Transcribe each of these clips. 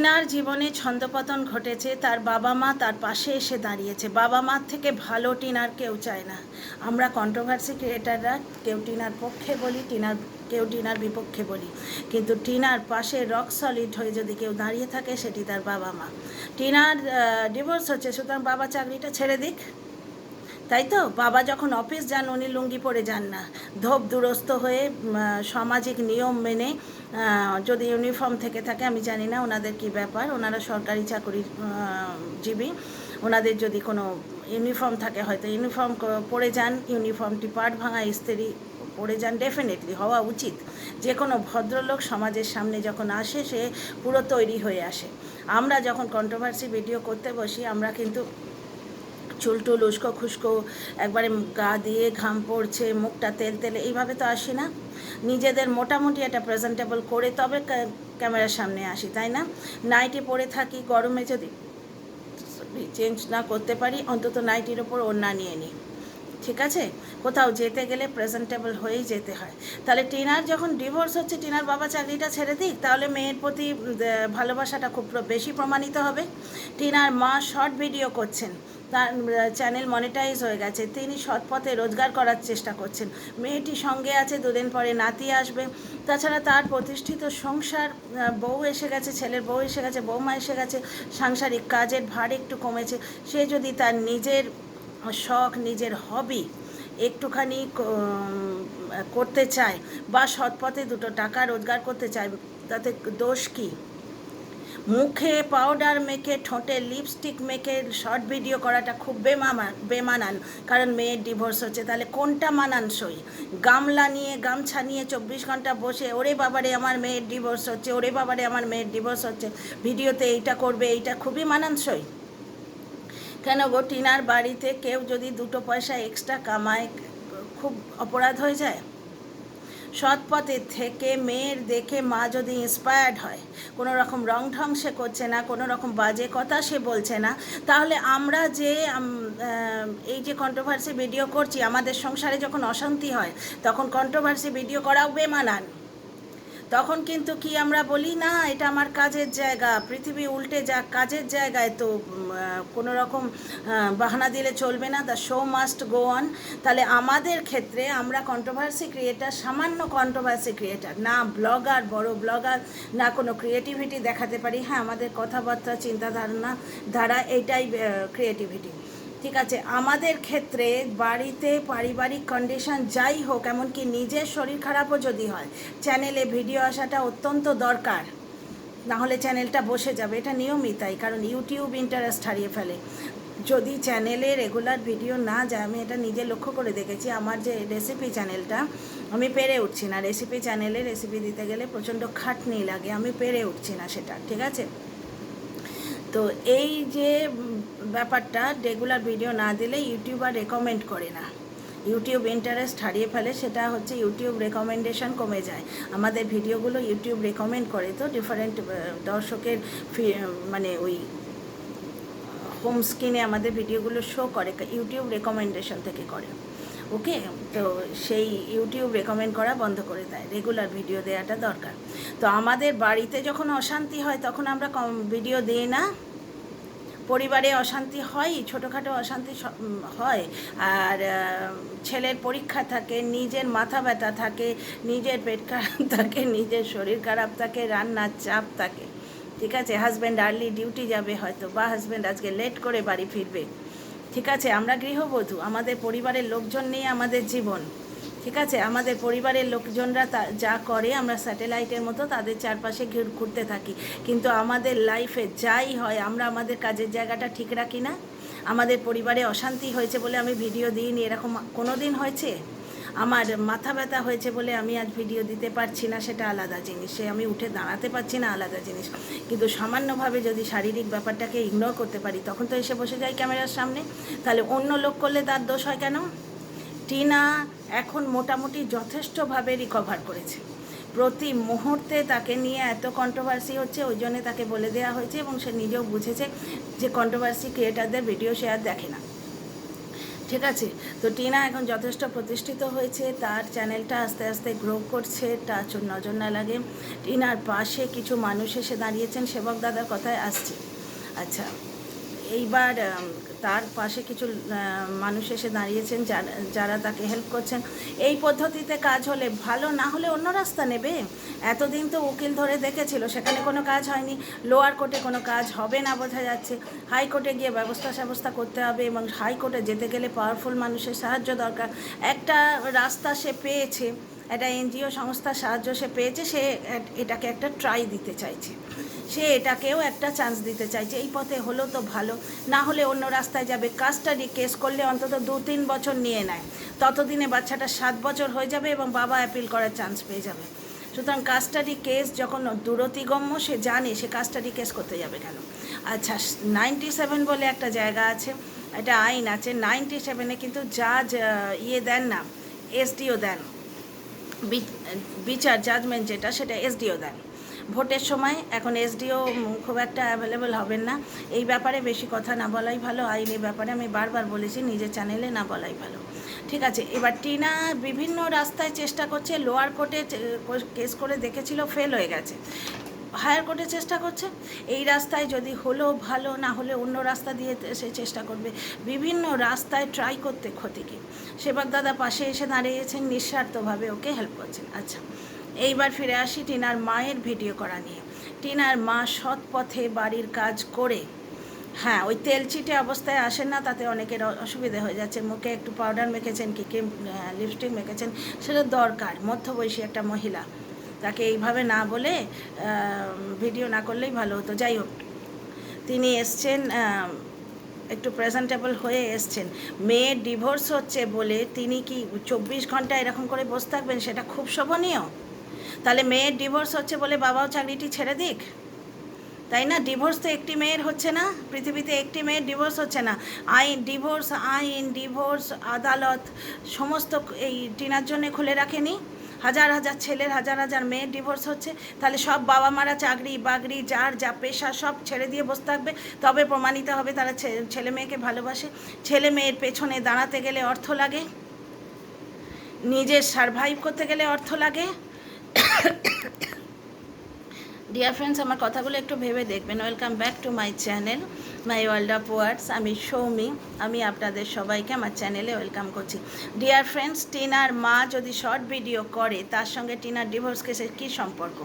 টিনার জীবনে ছন্দপতন ঘটেছে, তার বাবা মা তার পাশে এসে দাঁড়িয়েছে। বাবা মার থেকে ভালো টিনার কেউ চায় না। আমরা কন্ট্রোভার্সি ক্রিয়েটাররা কেউ টিনার পক্ষে বলি, কেউ টিনার বিপক্ষে বলি, কিন্তু টিনার পাশে রক সলিড হয়ে যদি কেউ দাঁড়িয়ে থাকে সেটি তার বাবা মা। টিনার ডিভোর্স হচ্ছে, সুতরাং বাবা চাকরিটা ছেড়ে দিক, তাই তো? বাবা যখন অফিস যান উনি লুঙ্গি পরে যান না, ধোপ দুরস্ত হয়ে সামাজিক নিয়ম মেনে, যদি ইউনিফর্ম থেকে থাকে আমি জানি না ওনাদের কী ব্যাপার, ওনারা সরকারি জীবী, ওনাদের যদি কোনো ইউনিফর্ম থাকে হয়তো ইউনিফর্ম পরে যান, ইউনিফর্মটি পাট ভাঙা ইস্ত্রি পরে যান, ডেফিনেটলি হওয়া উচিত। যে কোনো ভদ্রলোক সমাজের সামনে যখন আসে সে পুরো তৈরি হয়ে আসে। আমরা যখন কন্ট্রোভার্সি ভিডিও করতে বসি আমরা কিন্তু চুলটুল উস্কো খুস্কো একবারে গা দিয়ে ঘাম পড়ছে, মুখটা তেল তেলে, এইভাবে তো আসি না। নিজেদের মোটামুটি একটা প্রেজেন্টেবল করে তবে ক্যামেরার সামনে আসি, তাই না? নাইটি পরে থাকি, গরমে যদি চেঞ্জ না করতে পারি অন্তত নাইটির ওপর ওড়না নিয়ে নিই, ঠিক আছে? কোথাও যেতে গেলে প্রেজেন্টেবল হয়েই যেতে হয়। তাহলে টিনার যখন ডিভোর্স হচ্ছে, টিনার বাবা চাকরিটা ছেড়ে দিক, তাহলে মেয়ের প্রতি ভালোবাসাটা খুব বেশি প্রমাণিত হবে। টিনার মা শর্ট ভিডিও করছেন, তার চ্যানেল মনিটাইজ হয়ে গেছে, তিনি সৎ পথে রোজগার করার চেষ্টা করছেন, মেয়েটি সঙ্গে আছে, দুদিন পরে নাতি আসবে। তাছাড়া তার প্রতিষ্ঠিত সংসার, বউ এসে গেছে, ছেলের বউ এসে গেছে, বৌমা এসে গেছে, সাংসারিক কাজের ভার একটু কমেছে। সে যদি তার নিজের শখ, নিজের হবি একটুখানি করতে চায় বা সৎপথে দুটো টাকা রোজগার করতে চায়, তাতে দোষ কী? মুখে পাউডার মেখে, ঠোঁটে লিপস্টিক মেখে শর্ট ভিডিও করাটা খুব বেমানান, কারণ মেয়ের ডিভোর্স হচ্ছে। তাহলে কোনটা মানানসই? গামছা নিয়ে 24 ঘন্টা বসে ওরে বাবারে আমার মেয়ের ডিভোর্স হচ্ছে, ওরে বাবারে আমার মেয়ের ডিভোর্স হচ্ছে, ভিডিওতে এইটা করবে, এইটা খুবই মানানসই। কেন গো, টিনার বাড়িতে কেউ যদি দুটো পয়সা এক্সট্রা কামায় খুব অপরাধ হয়ে যায়? সৎ পথে থেকে মেয়ের দেখে মা যদি ইন্সপায়ার্ড হয়, কোনো রকম রং ঢং সে করছে না, কোনো রকম বাজে কথা সে বলছে না, তাহলে আমরা যে এই যে কন্ট্রোভার্সি ভিডিও করছি, আমাদের সংসারে যখন অশান্তি হয় তখন কন্ট্রোভার্সি ভিডিও করাও বেমানান। তখন কিন্তু কি আমরা বলি না এটা আমার কাজের জায়গা, পৃথিবী উল্টে যাক, কাজের জায়গায় তো কোনো রকম বাহানা দিলে চলবে না, the show must go on. তাহলে আমাদের ক্ষেত্রে আমরা কন্ট্রোভার্সি ক্রিয়েটার, সামান্য কন্ট্রোভার্সি ক্রিয়েটার না, ব্লগার, বড় ব্লগার না, কোনো ক্রিয়েটিভিটি দেখাতে পারি। হ্যাঁ, আমাদের কথাবার্তা, ধারা এইটাই ক্রিয়েটিভিটি, ঠিক আছে। আমাদের ক্ষেত্রে বাড়িতে পারিবারিক কন্ডিশন যাই হোক, এমনকি নিজের শরীর খারাপও যদি হয়, চ্যানেলে ভিডিও আসাটা অত্যন্ত দরকার, নাহলে চ্যানেলটা বসে যাবে। এটা নিয়মই তাই, কারণ ইউটিউব ইন্টারেস্ট হারিয়ে ফেলে যদি চ্যানেলে রেগুলার ভিডিও না যায়। আমি এটা নিজে লক্ষ্য করে দেখেছি, আমার যে রেসিপি চ্যানেলটা, আমি পেরে উঠছি না। রেসিপি চ্যানেলে রেসিপি দিতে গেলে প্রচণ্ড খাটনি লাগে, আমি পেরে উঠছি না সেটা, ঠিক আছে? তো এই যে ব্যাপারটা, রেগুলার ভিডিও না দিলে ইউটিউবার রেকমেন্ড করে না, ইউটিউব ইন্টারেস্ট হারিয়ে ফেলে, সেটা হচ্ছে ইউটিউব রেকমেন্ডেশন কমে যায়। আমাদের ভিডিওগুলো ইউটিউব রেকমেন্ড করে, তো ডিফারেন্ট দর্শকের মানে ওই হোম স্ক্রিনে আমাদের ভিডিওগুলো শো করে, ইউটিউব রেকমেন্ডেশন থেকে করে, ওকে? তো সেই ইউটিউব রেকমেন্ড করা বন্ধ করে দেয়, রেগুলার ভিডিও দেওয়াটা দরকার। তো আমাদের বাড়িতে যখন অশান্তি হয় তখন আমরা ভিডিও দিই না। পরিবারে অশান্তি হয়, ছোটোখাটো অশান্তি হয়, আর ছেলের পরীক্ষা থাকে, নিজের মাথা ব্যথা থাকে, নিজের পেট খারাপ থাকে, নিজের শরীর খারাপ থাকে, রান্নার চাপ থাকে, ঠিক আছে? হাজব্যান্ড আর্লি ডিউটি যাবে হয়তো, বা হাজব্যান্ড আজকে লেট করে বাড়ি ফিরবে, ঠিক আছে? আমরা গৃহবধূ, আমাদের পরিবারের লোকজন নিয়ে আমাদের জীবন, ঠিক আছে? আমাদের পরিবারের লোকজনরা যা করে আমরা স্যাটেলাইটের মতো তাদের চারপাশে ঘুরতে থাকি, কিন্তু আমাদের লাইফে যাই হয় আমরা আমাদের কাজের জায়গাটা ঠিক রাখি না। আমাদের পরিবারে অশান্তি হয়েছে বলে আমি ভিডিও দিইনি, এরকম কোনো দিন হয়েছে? আমার মাথা ব্যথা হয়েছে বলে আমি আজ ভিডিও দিতে পারছি না, সেটা আলাদা জিনিস, সে আমি উঠে দাঁড়াতে পারছি না, আলাদা জিনিস। কিন্তু সামান্যভাবে যদি শারীরিক ব্যাপারটাকে ইগনোর করতে পারি তখন তো এসে বসে যাই ক্যামেরার সামনে। তাহলে অন্য লোক করলে তার দোষ হয় কেন? টিনা এখন মোটামুটি যথেষ্টভাবে রিকভার করেছে, প্রতি মুহূর্তে তাকে নিয়ে এত কন্ট্রোভার্সি হচ্ছে, ওই জন্যে তাকে বলে দেওয়া হয়েছে, এবং সে নিজেও বুঝেছে যে কন্ট্রোভার্সি ক্রিয়েটারদের ভিডিও সে আর দেখে না। ঠিক আছে। তো টিনা এখন যথেষ্ট প্রতিষ্ঠিত হয়েছে, তার চ্যানেলটা আস্তে আস্তে গ্রো করছে, তার নজর না লাগে। টিনার পাশে কিছু মানুষ এসে দাঁড়িয়েছেন, সেবক দাদার কথায় আসছে। আচ্ছা, এইবার তার পাশে কিছু মানুষ এসে দাঁড়িয়েছেন যারা তাকে হেল্প করছেন। এই পদ্ধতিতে কাজ হলে ভালো, না হলে অন্য রাস্তা নেবে। এতদিন তো উকিল ধরে দেখেছিল, সেখানে কোনো কাজ হয়নি। লোয়ার কোর্টে কোনো কাজ হবে না বোঝা যাচ্ছে। হাইকোর্টে গিয়ে ব্যবস্থা করতে হবে, এবং হাইকোর্টে যেতে গেলে পাওয়ারফুল মানুষের সাহায্য দরকার। একটা রাস্তা সে পেয়েছে, একটা এনজিও সংস্থার সাহায্য সে পেয়েছে, সে এটাকে একটা ট্রাই দিতে চাইছে, সে এটাকেও একটা চান্স দিতে চাইছে। এই পথে হলো তো ভালো, না হলে অন্য রাস্তায় যাবে। কাস্টাডি কেস করলে অন্তত 2-3 বছর নিয়ে নেয়, ততদিনে বাচ্চাটা 7 বছর হয়ে যাবে এবং বাবা অ্যাপিল করার চান্স পেয়ে যাবে। সুতরাং কাস্টাডি কেস যখন দূরতিগম্য, সে জানে, সে কাস্টাডি কেস করতে যাবে কেন। আচ্ছা, 97 বলে একটা জায়গা আছে, একটা আইন আছে। 97-এ কিন্তু জাজ দেন না, এসডিও দেন, বিচার জাজমেন্ট যেটা, সেটা এসডিও দেন ভোটের সময়। এখন এসডিও খুব একটা অ্যাভেলেবল হবেন না। এই ব্যাপারে বেশি কথা না বলাই ভালো। আইনের ব্যাপারে আমি বারবার বলেছি, নিজের চ্যানেলে না বলাই ভালো। ঠিক আছে। এবার টিনা বিভিন্ন রাস্তায় চেষ্টা করছে। লোয়ার কোর্টে কেস করে দেখেছিল, ফেল হয়ে গেছে। হায়ার কোর্টে চেষ্টা করছে। এই রাস্তায় যদি হলো ভালো, না হলে অন্য রাস্তা দিয়ে সে চেষ্টা করবে। বিভিন্ন রাস্তায় ট্রাই করতে ক্ষতি কি। সেবক দাদা পাশে এসে দাঁড়িয়েছেন, নিঃস্বার্থভাবে ওকে হেল্প করছেন। আচ্ছা, এইবার ফিরে আসি টিনার মায়ের ভিডিও করা নিয়ে। টিনার মা সৎ পথে বাড়ির কাজ করে, হ্যাঁ, ওই তেল চিটে অবস্থায় আসেন না, তাতে অনেকের অসুবিধে হয়ে যাচ্ছে। মুখে একটু পাউডার মেখেছেন, কি ক্রিম লিপস্টিক মেখেছেন, সেটা দরকার। মধ্যবয়সী একটা মহিলা, তাকে এইভাবে না বলে ভিডিও না করলেই ভালো হতো। যাই হোক, তিনি এসছেন, একটু প্রেজেন্টেবল হয়ে এসছেন। মেয়ের ডিভোর্স হচ্ছে বলে তিনি কি 24 ঘন্টা এরকম করে বসে থাকবেন? সেটা খুব শোভনীয়। তাহলে মেয়ের ডিভোর্স হচ্ছে বলে বাবাও চাকরিটি ছেড়ে দিক, তাই না? ডিভোর্স তো একটি মেয়ের হচ্ছে না, পৃথিবীতে একটি মেয়ের ডিভোর্স হচ্ছে না। ডিভোর্স আদালত সমস্ত এই টিনার জন্যে খুলে রাখেনি। হাজার হাজার ছেলের, হাজার হাজার মেয়ের ডিভোর্স হচ্ছে। তাহলে সব বাবা মারা চাকরি বাকরি, যার যা পেশা, সব ছেড়ে দিয়ে বসে থাকবে? তবে প্রমাণিত হবে তারা ছেলে মেয়েকে ভালোবাসে। ছেলে মেয়ের পেছনে দাঁড়াতে গেলে অর্থ লাগে, নিজের সারভাইভ করতে গেলে অর্থ লাগে। ডিয়ার ফ্রেন্ডস, আমার কথাগুলো একটু ভেবে দেখবেন। Welcome back to my channel, my world of words. আমি সৌমি, আমি আপনাদের সবাইকে আমার চ্যানেলে ওয়েলকাম করছি। ডিয়ার ফ্রেন্ডস, টিনার মা যদি শর্ট ভিডিও করে, তার সঙ্গে টিনার ডিভোর্স কেসের কী সম্পর্ক?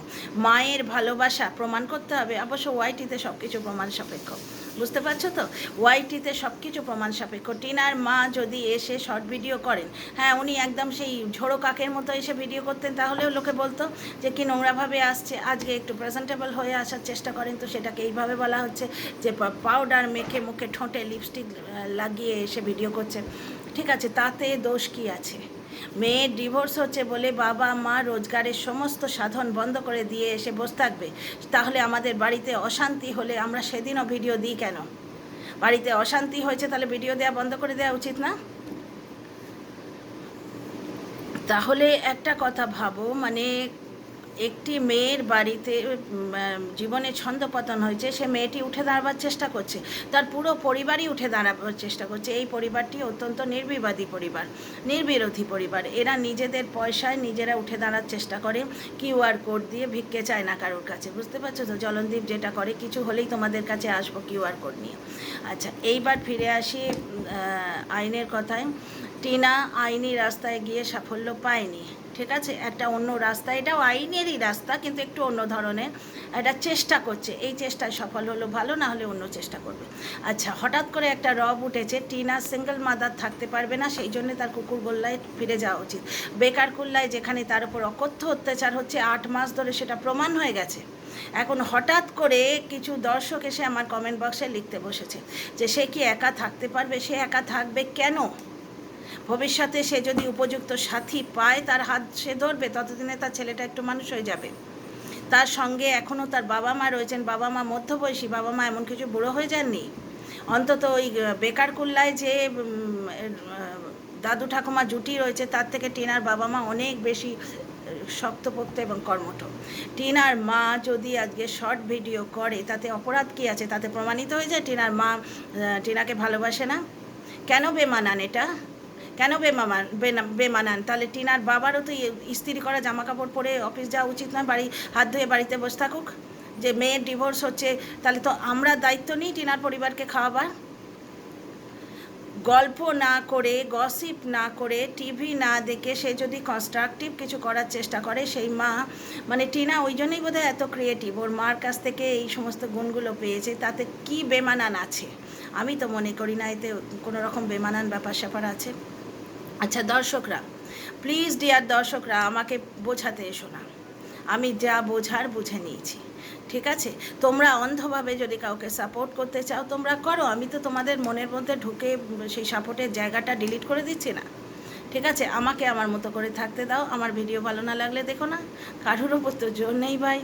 মায়ের ভালোবাসা প্রমাণ করতে হবে। অবশ্য ওয়াইটিতে সব কিছু প্রমাণ সাপেক্ষ, বুঝতে পারছো তো? ওয়াইটিতে সব কিছু প্রমাণ সাপেক্ষ। টিনার মা যদি এসে শর্ট ভিডিও করেন, হ্যাঁ, উনি একদম সেই ঝোড়ো কাকের মতো এসে ভিডিও করতেন, তাহলেও লোকে বলতো যে কি নোংরাভাবে আসছে। আজকে একটু প্রেজেন্টেবল হয়ে আসার চেষ্টা করেন, তো সেটাকে এইভাবে বলা হচ্ছে যে পাউডার মেখে মুখে ঠোঁটে লিপস্টিক লাগিয়ে এসে ভিডিও করছে। ঠিক আছে, তাতে দোষ কী আছে? মেয়ের ডিভোর্স হচ্ছে বলে বাবা মা রোজগারের সমস্ত সাধন বন্ধ করে দিয়ে এসে বসে থাকবে? তাহলে আমাদের বাড়িতে অশান্তি হলে আমরা সেদিনও ভিডিও দিই কেন? বাড়িতে অশান্তি হয়েছে, তাহলে ভিডিও দেওয়া বন্ধ করে দেওয়া উচিত না? তাহলে একটা কথা ভাবো, মানে একটি মেয়ের বাড়িতে জীবনে ছন্দপতন হয়েছে, সে মেয়েটি উঠে দাঁড়াবার চেষ্টা করছে, তার পুরো পরিবারই উঠে দাঁড়াবার চেষ্টা করছে। এই পরিবারটি অত্যন্ত নির্বিবাদী পরিবার, নির্বিরোধী পরিবার। এরা নিজেদের পয়সায় নিজেরা উঠে দাঁড়ার চেষ্টা করে, কিউআর কোড দিয়ে, ভিক্ষে চায় না কারোর কাছে। বুঝতে পারছো তো? জলনদীপ যেটা করে, কিছু হলেই তোমাদের কাছে আসবো কিউআর কোড নিয়ে। আচ্ছা, এইবার ফিরে আসি আইনের কথায়। টিনা আইনি রাস্তায় গিয়ে সাফল্য পায়নি, ঠিক আছে? একটা অন্য রাস্তা, এটাও আইনেরই রাস্তা, কিন্তু একটু অন্য ধরনের একটা চেষ্টা করছে। এই চেষ্টায় সফল হলো ভালো, না হলে অন্য চেষ্টা করবে। আচ্ছা, হঠাৎ করে একটা রব উঠেছে, টিনা সিঙ্গেল মাদার থাকতে পারবে না, সেই জন্য তার কুকুরগোল্লায় ফিরে যাওয়া উচিত। বেকার কুল্লায়, যেখানে তার উপর অকথ্য অত্যাচার হচ্ছে 8 মাস ধরে, সেটা প্রমাণ হয়ে গেছে। এখন হঠাৎ করে কিছু দর্শক এসে আমার কমেন্ট বক্সে লিখতে বসেছে যে সে কি একা থাকতে পারবে? সে একা থাকবে কেন? ভবিষ্যতে সে যদি উপযুক্ত সাথী পায়, তার হাত সে ধরবে, ততদিনে তার ছেলেটা একটু মানুষ হয়ে যাবে। তার সঙ্গে এখনও তার বাবা মা রয়েছেন, বাবা মা মধ্যবয়সী, বাবা মা এমন কিছু বুড়ো হয়ে যাননি। অন্তত ওই বেকার কুল্লায় যে দাদু ঠাকুমা জুটি রয়েছে, তার থেকে টিনার বাবা মা অনেক বেশি শক্তপোক্ত এবং কর্মঠ। টিনার মা যদি আজকে শর্ট ভিডিও করে, তাতে অপরাধ কী আছে? তাতে প্রমাণিত হয়ে যায় টিনার মা টিনাকে ভালোবাসে না। কেন বেমানান এটা? কেন বেমানান? তাহলে টিনার বাবারও তো ইস্ত্রি করা জামা কাপড় পরে অফিস যাওয়া উচিত নয়? বাড়ি হাত ধুয়ে বাড়িতে বসে থাকুক? যে মেয়ের ডিভোর্স হচ্ছে, তাহলে তো আমরা দায়িত্ব নিই টিনার পরিবারকে খাওয়াবার। গল্প না করে, গসিপ না করে, টিভি না দেখে সে যদি কনস্ট্রাকটিভ কিছু করার চেষ্টা করে, সেই মা, মানে টিনা ওই জন্যই বোধহয় এত ক্রিয়েটিভ, ওর মার কাছ থেকে এই সমস্ত গুণগুলো পেয়েছে। তাতে কি বেমানান আছে? আমি তো মনে করি না এতে কোনো রকম বেমানান ব্যাপার স্যাপার আছে। আচ্ছা দর্শকরা, প্লিজ ডিয়ার দর্শকরা, আমাকে বোঝাতে এসো না, আমি যা বোঝার বুঝে নিয়েছি, ঠিক আছে? তোমরা অন্ধভাবে যদি কাউকে সাপোর্ট করতে চাও তোমরা করো, আমি তো তোমাদের মনের মধ্যে ঢুকে সেই সাপোর্টের জায়গাটা ডিলিট করে দিচ্ছি না, ঠিক আছে? আমাকে আমার মতো করে থাকতে দাও। আমার ভিডিও ভালো না লাগলে দেখো না, কারোর ওপর তো জোর নেই ভাই,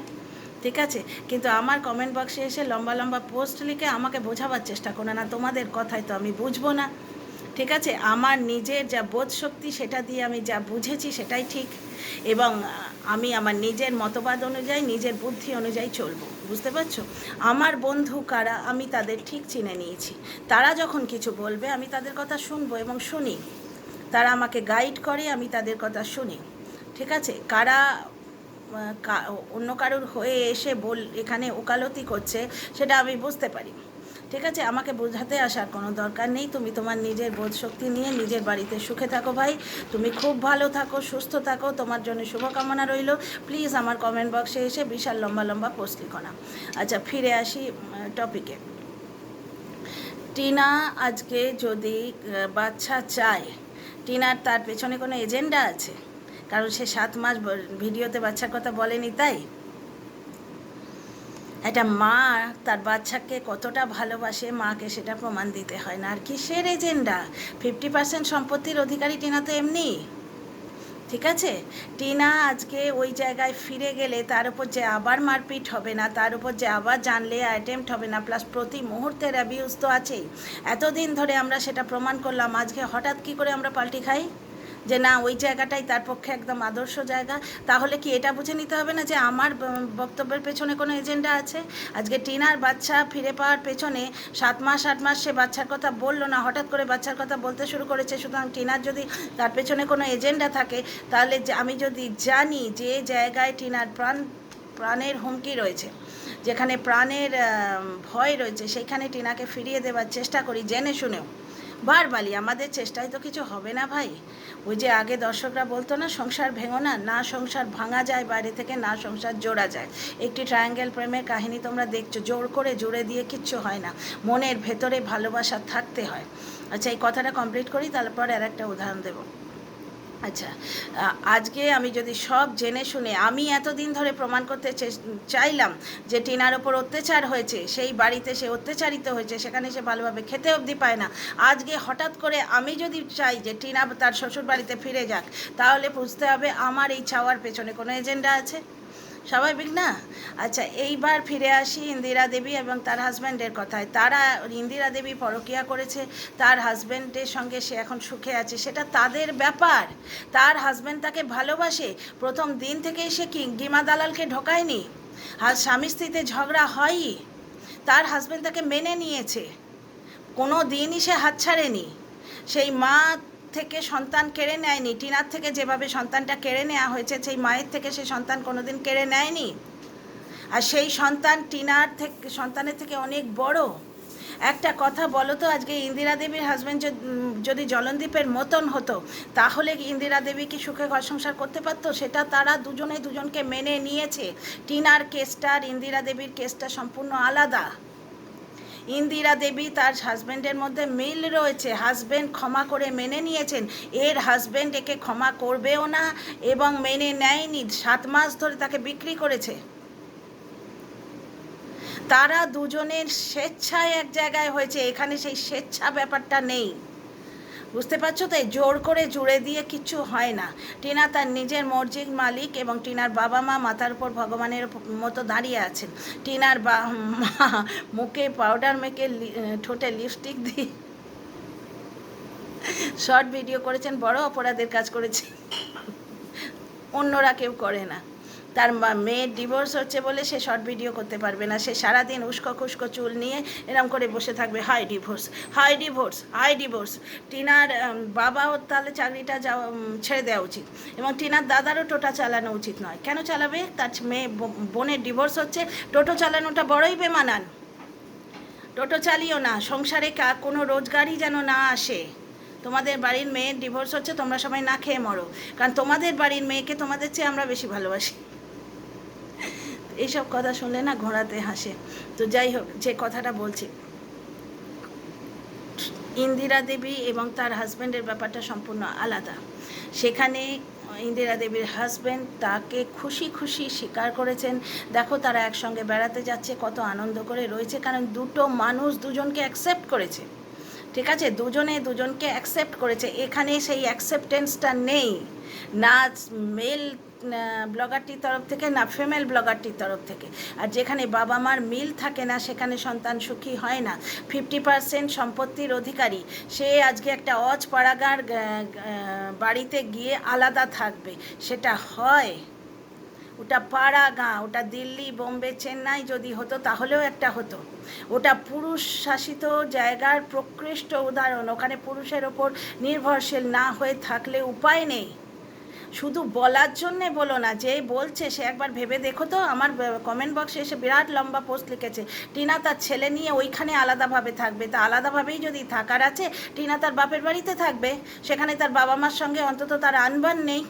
ঠিক আছে? কিন্তু আমার কমেন্ট বক্সে এসে লম্বা লম্বা পোস্ট লিখে আমাকে বোঝাবার চেষ্টা করো না, তোমাদের কথায় তো আমি বুঝবো না, ঠিক আছে? আমার নিজের যা বোধ শক্তি সেটা দিয়ে আমি যা বুঝেছি সেটাই ঠিক, এবং আমি আমার নিজের মতবাদ অনুযায়ী, নিজের বুদ্ধি অনুযায়ী চলবো, বুঝতে পারছো? আমার বন্ধু কারা আমি তাদের ঠিক চিনে নিয়েছি। তারা যখন কিছু বলবে আমি তাদের কথা শুনবো এবং শুনি, তারা আমাকে গাইড করে, আমি তাদের কথা শুনি, ঠিক আছে? কারা অন্য কারোর হয়ে এসে এখানে ওকালতি করছে সেটা আমি বুঝতে পারি, ঠিক আছে? আমাকে বোঝাতে আসার কোনো দরকার নেই। তুমি তোমার নিজের বোধ শক্তি নিয়ে নিজের বাড়িতে সুখে থাকো ভাই, তুমি খুব ভালো থাকো, সুস্থ থাকো, তোমার জন্য শুভকামনা রইল। প্লিজ আমার কমেন্ট বক্সে এসে বিশাল লম্বা লম্বা পোস্ট লিখো না। আচ্ছা ফিরে আসি টপিকে। টিনা আজকে যদি বাচ্চা চায়, টিনার তার পেছনে কোনো এজেন্ডা আছে? কারণ সে 7 মাস ভিডিওতে বাচ্চার কথা বলেনি, তাই একটা মা তার বাচ্চাকে কতটা ভালোবাসে মাকে সেটা প্রমাণ দিতে হয় না। আর কিসের এজেন্ডা? 50% সম্পত্তির অধিকারী টিনা তো এমনি, ঠিক আছে? টিনা আজকে ওই জায়গায় ফিরে গেলে তার উপর যে আবার মারপিট হবে না, তার উপর যে আবার জানলে অ্যাটেম্প্ট হবে না, প্লাস প্রতি মুহূর্তের অ্যাবিউজ তো আছেই। এতদিন ধরে আমরা সেটা প্রমাণ করলাম, আজকে হঠাৎ কী করে আমরা পাল্টি খাই যে না ওই জায়গাটাই তার পক্ষে একদম আদর্শ জায়গা? তাহলে কি এটা বুঝে নিতে হবে না যে আমার বক্তব্যের পেছনে কোনো এজেন্ডা আছে? আজকে টিনার বাচ্চা ফিরে পাওয়ার পেছনে 7 মাস 8 মাস সে বাচ্চার কথা বললো না, হঠাৎ করে বাচ্চার কথা বলতে শুরু করেছে। সুতরাং টিনার যদি তার পেছনে কোনো এজেন্ডা থাকে, তাহলে আমি যদি জানি যে জায়গায় টিনার প্রাণের হুমকি রয়েছে, যেখানে প্রাণের ভয় রয়েছে, সেইখানে টিনাকে ফিরিয়ে দেওয়ার চেষ্টা করি জেনে শুনেও, বারবারই আমাদের চেষ্টায় তো কিছু হবে না ভাই। ওই যে আগে দর্শকরা বলতো না, সংসার ভেঙো না, না সংসার ভাঙা যায় বাইরে থেকে, না সংসার জোড়া যায়। একটি ট্রায়াঙ্গেল প্রেমের কাহিনী তোমরা দেখছো, জোর করে জুড়ে দিয়ে কিচ্ছু হয় না, মনের ভেতরে ভালোবাসা থাকতে হয়। আচ্ছা এই কথাটা কমপ্লিট করি, তারপর আর একটা উদাহরণ দেবো। আচ্ছা আজকে আমি যদি সব জেনে শুনে, আমি এতদিন ধরে প্রমাণ করতে চাইলাম যে টিনার ওপর অত্যাচার হয়েছে, সেই বাড়িতে সে অত্যাচারিত হয়েছে, সেখানে সে ভালোভাবে খেতে অবধি পায় না, আজকে হঠাৎ করে আমি যদি চাই যে টিনা তার শ্বশুর বাড়িতে ফিরে যাক, তাহলে বুঝতে হবে আমার এই চাওয়ার পেছনে কোনো এজেন্ডা আছে, স্বাভাবিক না? আচ্ছা এইবার ফিরে আসি ইন্দিরা দেবী এবং তার হাজব্যান্ডের কথায়। তারা, ইন্দিরা দেবী পরকীয়া করেছে, তার হাজব্যান্ডের সঙ্গে সে এখন সুখে আছে, সেটা তাদের ব্যাপার। তার হাজব্যান্ড তাকে ভালোবাসে, প্রথম দিন থেকেই সে কি গিমা দালালকে ঢোকায়নি? আর স্বামী স্ত্রীতে ঝগড়া হয়ই, তার হাজব্যান্ড তাকে মেনে নিয়েছে, কোনো দিনই সে হাত ছাড়েনি। সেই মা থেকে সন্তান কেড়ে নেয়নি, টিনার থেকে যেভাবে সন্তানটা কেড়ে নেওয়া হয়েছে, সেই মায়ের থেকে সে সন্তান কোনোদিন কেড়ে নেয়নি। আর সেই সন্তান টিনার থেকে, সন্তানের থেকে অনেক বড়। একটা কথা বলো তো, আজকে ইন্দিরা দেবীর হাজব্যান্ড যদি জলনদীপের মতন হতো, তাহলে ইন্দিরা দেবী কি সুখে ঘর সংসার করতে পারতো? সেটা তারা দুজনে দুজনকে মেনে নিয়েছে। টিনার কেসটা আর ইন্দিরা দেবীর কেসটা সম্পূর্ণ আলাদা। ইন্দিরা দেবী তার হাজব্যান্ডের মধ্যে মিল রয়েছে, হাজব্যান্ড ক্ষমা করে মেনে নিয়েছেন, এর হাজব্যান্ড একে ক্ষমা করবেও না এবং মেনে নেয়নি, 7 মাস ধরে তাকে বিক্রি করেছে। তারা দুজনের স্বেচ্ছায় এক জায়গায় হয়েছে, এখানে সেই স্বেচ্ছা ব্যাপারটা নেই, বুঝতে পারছো? তাই জোর করে জুড়ে দিয়ে কিচ্ছু হয় না। টিনা তার নিজের মর্জির মালিক এবং টিনার বাবা মা মাথার উপর ভগবানের মতো দাঁড়িয়ে আছেন। টিনার মা মুখে পাউডার মেখে ঠোঁটে লিপস্টিক দিয়ে শর্ট ভিডিও করেছেন, বড় অপরাধের কাজ করেছে, অন্যরা কেউ করে না। তার মেয়ের ডিভোর্স হচ্ছে বলে সে শর্ট ভিডিও করতে পারবে না, সে সারাদিন উস্কো খুস্কো চুল নিয়ে এরম করে বসে থাকবে, high divorce, high divorce, high divorce. টিনার বাবাও তাহলে চাকরিটা ছেড়ে দেওয়া উচিত, এবং টিনার দাদারও টোটো চালানো উচিত নয়। কেন চালাবে? তার মেয়ে বোনের ডিভোর্স হচ্ছে, টোটো চালানোটা বড়ই বেমানান। টোটো চালিও না, সংসারে কোনো রোজগারই যেন না আসে। তোমাদের বাড়ির মেয়ের ডিভোর্স হচ্ছে, তোমরা সবাই না খেয়ে মরো, কারণ তোমাদের বাড়ির মেয়েকে তোমাদের চেয়ে আমরা বেশি ভালোবাসি। এইসব কথা শুনলে না ঘোড়াতে হাসে। তো যাই হোক, যে কথাটা বলছি, ইন্দিরা দেবী এবং তার হাজব্যান্ডের ব্যাপারটা সম্পূর্ণ আলাদা। সেখানে ইন্দিরা দেবীর হাজব্যান্ড তাকে খুশি খুশি স্বীকার করেছেন। দেখো, তারা একসঙ্গে বেড়াতে যাচ্ছে, কত আনন্দ করে রয়েছে, কারণ দুটো মানুষ দুজনকে অ্যাকসেপ্ট করেছে। ঠিক আছে, দুজনে দুজনকে অ্যাকসেপ্ট করেছে। এখানে সেই অ্যাকসেপ্টেন্সটা নেই, না মেল ব্লগারটির তরফ থেকে, না ফিমেল ব্লগারটির তরফ থেকে। আর যেখানে বাবা মার মিল থাকে না, সেখানে সন্তান সুখী হয় না। 50% সম্পত্তির অধিকারী সে আজকে একটা অজপাড়াগার বাড়িতে গিয়ে আলাদা থাকবে, সেটা হয়? ওটা পাড়া গাঁ, ওটা দিল্লি, বোম্বে, চেন্নাই যদি হতো তাহলেও একটা হতো। ওটা পুরুষ শাসিত জায়গার প্রকৃষ্ট উদাহরণ। ওখানে পুরুষের ওপর নির্ভরশীল না হয়ে থাকলে উপায় নেই। শুধু বলার জন্যে বলো না, যে বলছে সে একবার ভেবে দেখো তো। আমার কমেন্ট বক্সে এসে বিরাট লম্বা পোস্ট লিখেছে, টিনা তার ছেলে নিয়ে ওইখানে আলাদাভাবে থাকবে। তা আলাদাভাবেই যদি থাকার আছে, টিনা তার বাপের বাড়িতে থাকবে, সেখানে তার বাবা মার সঙ্গে অন্তত তার আনবান নেই।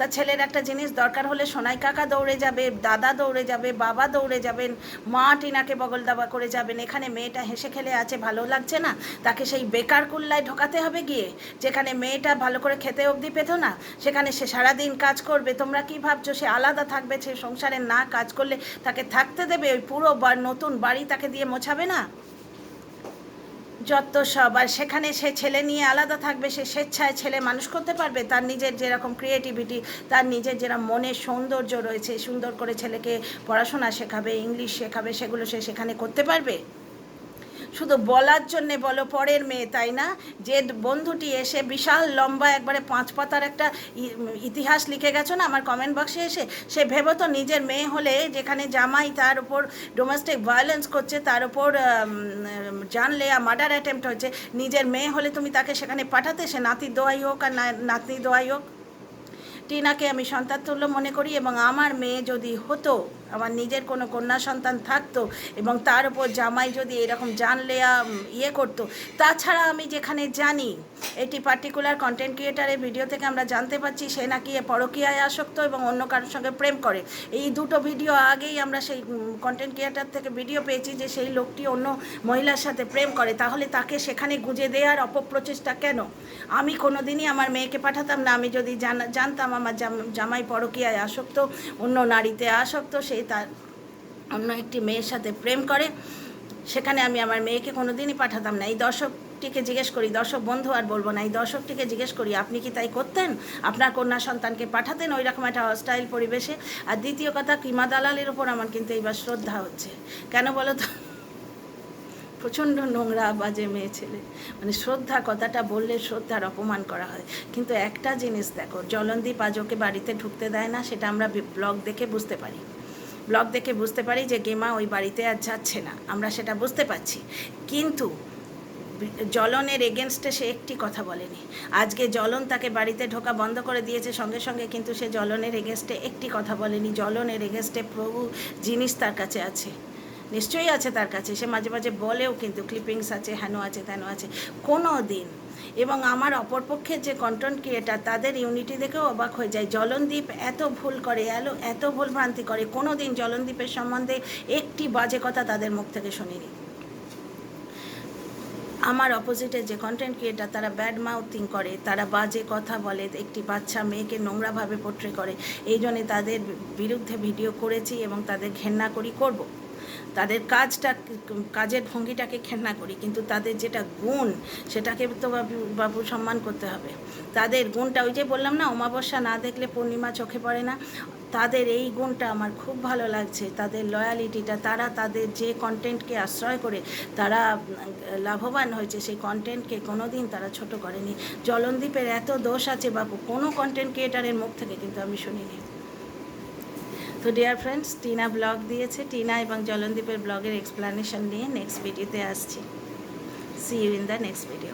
তার ছেলের একটা জিনিস দরকার হলে সোনাই কাকা দৌড়ে যাবে, দাদা দৌড়ে যাবে, বাবা দৌড়ে যাবেন, মা টিনাকে বগল দাবা করে যাবেন। এখানে মেয়েটা হেসে খেলে আছে, ভালো লাগছে না, তাকে সেই বেকার কুল্লায় ঢোকাতে হবে গিয়ে, যেখানে মেয়েটা ভালো করে খেতে অবধি পেত না, সেখানে সে সারাদিন কাজ করবে। তোমরা কি ভাবছো সে আলাদা থাকবে? সে সংসারে না কাজ করলে তাকে থাকতে দেবে? ওই পুরো নতুন বাড়ি তাকে দিয়ে মোছাবে না? যত সব। আর সেখানে সে ছেলে নিয়ে আলাদা থাকবে, সে স্বেচ্ছায় ছেলে মানুষ করতে পারবে? তার নিজের যেরকম ক্রিয়েটিভিটি, তার নিজের যেরকম মনের সৌন্দর্য রয়েছে, সুন্দর করে ছেলেকে পড়াশোনা শেখাবে, ইংলিশ শেখাবে, সেগুলো সে সেখানে করতে পারবে? শুধু বলার জন্যে বলো পরের মেয়ে, তাই না? যে বন্ধুটি এসে বিশাল লম্বা একবারে 5 পাতার একটা ইতিহাস লিখে গেছো না আমার কমেন্ট বক্সে এসে, সে ভেবো তো নিজের মেয়ে হলে, যেখানে জামাই তার উপর ডোমেস্টিক ভায়োলেন্স করছে, তার উপর জানলে মার্ডার অ্যাটেম্প্ট হচ্ছে, নিজের মেয়ে হলে তুমি তাকে সেখানে পাঠাতে? সে নাতির দোয়াই হোক আর নাতনি দোয়াই হোক। টিনাকে আমি সন্তান তুল্য মনে করি, এবং আমার মেয়ে যদি হতো, আমার নিজের কোনো কন্যা সন্তান থাকতো, এবং তার উপর জামাই যদি এরকম জানলে করতো। তাছাড়া আমি যেখানে জানি, এটি পার্টিকুলার কন্টেন্ট ক্রিয়েটারের ভিডিও থেকে আমরা জানতে পারছি সে নাকি পরকীয়ায় আসক্ত এবং অন্য কারোর সঙ্গে প্রেম করে। এই দুটো ভিডিও আগেই আমরা সেই কন্টেন্ট ক্রিয়েটার থেকে ভিডিও পেয়েছি যে সেই লোকটি অন্য মহিলার সাথে প্রেম করে। তাহলে তাকে সেখানে গুঁজে দেওয়ার অপপ্রচেষ্টা কেন? আমি কোনো দিনই আমার মেয়েকে পাঠাতাম না। আমি যদি জানতাম আমার জামাই পরকীয়ায় আসক্ত, অন্য নারীতে আসক্ত, সে তার অন্য একটি মেয়ের সাথে প্রেম করে, সেখানে আমি আমার মেয়েকে কোনো দিনই পাঠাতাম না। এই দর্শকটিকে জিজ্ঞেস করি, দর্শক বন্ধু আর বলবো না, এই দর্শকটিকে জিজ্ঞেস করি, আপনি কি তাই করতেন? আপনার কন্যা সন্তানকে পাঠাতেন ওই রকম একটা হস্টাইল পরিবেশে? আর দ্বিতীয় কথা, কিমা দালালের ওপর আমার কিন্তু এইবার শ্রদ্ধা হচ্ছে। কেন বলো তো? প্রচণ্ড নোংরা বাজে মেয়ে ছেলে, মানে শ্রদ্ধা কথাটা বললে শ্রদ্ধার অপমান করা হয়। কিন্তু একটা জিনিস দেখো, জলনদীপ আজ ওকে বাড়িতে ঢুকতে দেয় না, সেটা আমরা ব্লগ দেখে বুঝতে পারি। ব্লগ দেখে বুঝতে পারি যে গেমা ওই বাড়িতে আর যাচ্ছে না, আমরা সেটা বুঝতে পারছি। কিন্তু জলনের এগেনস্টে সে একটি কথা বলেনি। আজকে জলন তাকে বাড়িতে ঢোকা বন্ধ করে দিয়েছে সঙ্গে সঙ্গে, কিন্তু সে জলনের এগেনস্টে একটি কথা বলেনি। জলনের এগেনস্টে প্রভু জিনিস তার কাছে আছে, নিশ্চয়ই আছে তার কাছে। সে মাঝে মাঝে বলেও, কিন্তু ক্লিপিংস আছে, হেন আছে, তেন আছে, কোনো দিন। এবং আমার অপরপক্ষের যে কন্টেন্ট ক্রিয়েটার, তাদের ইউনিটি দেখেও অবাক হয়ে যায়। জলনদীপ এত ভুল করে, এত ভুল ভ্রান্তি করে, কোনো দিন জলনদীপের সম্বন্ধে একটি বাজে কথা তাদের মুখ থেকে শুনিনি। আমার অপোজিটে যে কন্টেন্ট ক্রিয়েটার, তারা ব্যাড মাউথিং করে, তারা বাজে কথা বলে, একটি বাচ্চা মেয়েকে নোংরাভাবে পোট্রে করে। এই জন্যে তাদের বিরুদ্ধে ভিডিও করেছি এবং তাদের ঘেন্না করি, করব। তাদের কাজের ভঙ্গিটাকে ঘেন্না করি, কিন্তু তাদের যেটা গুণ, সেটাকে তো বাবু সম্মান করতে হবে। তাদের গুণটা, ওই যে বললাম না, অমাবস্যা না দেখলে পূর্ণিমা চোখে পড়ে না, তাদের এই গুণটা আমার খুব ভালো লাগছে। তাদের লয়ালিটিটা, তারা তাদের যে কন্টেন্টকে আশ্রয় করে তারা লাভবান হয়েছে, সেই কন্টেন্টকে কোনো দিন তারা ছোট করেনি। জলনদীপের এত দোষ আছে বাবু, কোনো কন্টেন্ট ক্রিয়েটারের মুখ থেকে কিন্তু আমি শুনিনি। তো ডিয়ার ফ্রেন্ডস, টিনা ব্লগ দিয়েছে, টিনা এবং জলনদীপের ব্লগের এক্সপ্লানেশন নিয়ে নেক্সট ভিডিওতে আসছি। See you in the next video.